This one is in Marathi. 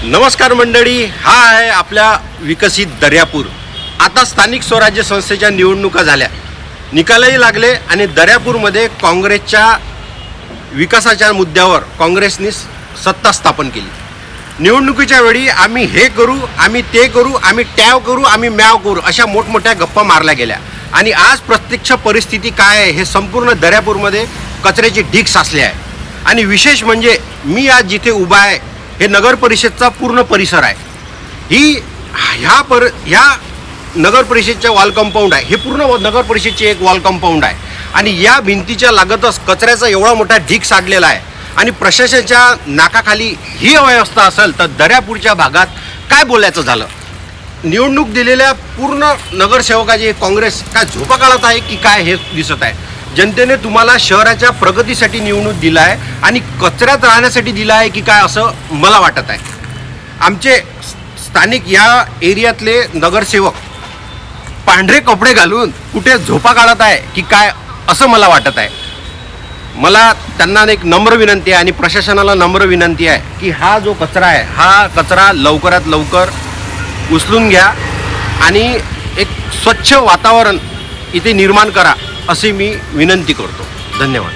नमस्कार मंडळी, हा आहे आपल्या विकसित दर्यापूर। आता स्थानिक स्वराज्य संस्थेच्या निवडणुका झाल्या, निकालही लागले आणि दर्यापूरमध्ये काँग्रेसच्या विकासाच्या मुद्द्यावर काँग्रेसने सत्ता स्थापन केली। निवडणुकीच्या वेळी आम्ही हे करू, आम्ही ते करू, आम्ही टॅव करू, आम्ही मॅव करू अशा मोठमोठ्या गप्पा मारल्या गेल्या आणि आज प्रत्यक्ष परिस्थिती काय आहे हे संपूर्ण दर्यापूरमध्ये कचऱ्याची ढीग साचली आहे। आणि विशेष म्हणजे मी आज जिथे उभा आहे हे नगर परिषदचा पूर्ण परिसर आहे। ह्या नगर परिषदच्या वॉल कंपाऊंड आहे, हे पूर्ण नगर परिषदचे एक वॉल कंपाऊंड आहे आणि या भिंतीच्या लागतच कचऱ्याचा एवढा मोठा ढीग साडलेला आहे आणि प्रशासनाच्या नाकाखाली ही अव्यवस्था असेल तर दर्यापूरच्या भागात काय बोलायचं झालं। निवडणूक दिलेल्या पूर्ण नगरसेवकाची काँग्रेस काय झोपा काढत आहे की काय हे दिसत आहे। जनतेने तुम्हाला शहराच्या प्रगतीसाठी निवडणूक दिला आहे आणि कचऱ्यात राहण्यासाठी दिला आहे की काय असं मला वाटत आहे। आमचे स्थानिक या एरियातले नगरसेवक पांढरे कपडे घालून कुठे झोपा काढत आहे की काय असं मला वाटत आहे। मला त्यांना एक नम्र विनंती आहे आणि प्रशासनाला नम्र विनंती आहे की हा जो कचरा आहे हा कचरा लवकरात लवकर उचलून घ्या आणि एक स्वच्छ वातावरण इथे निर्माण करा अशी मी विनंती करतो। धन्यवाद।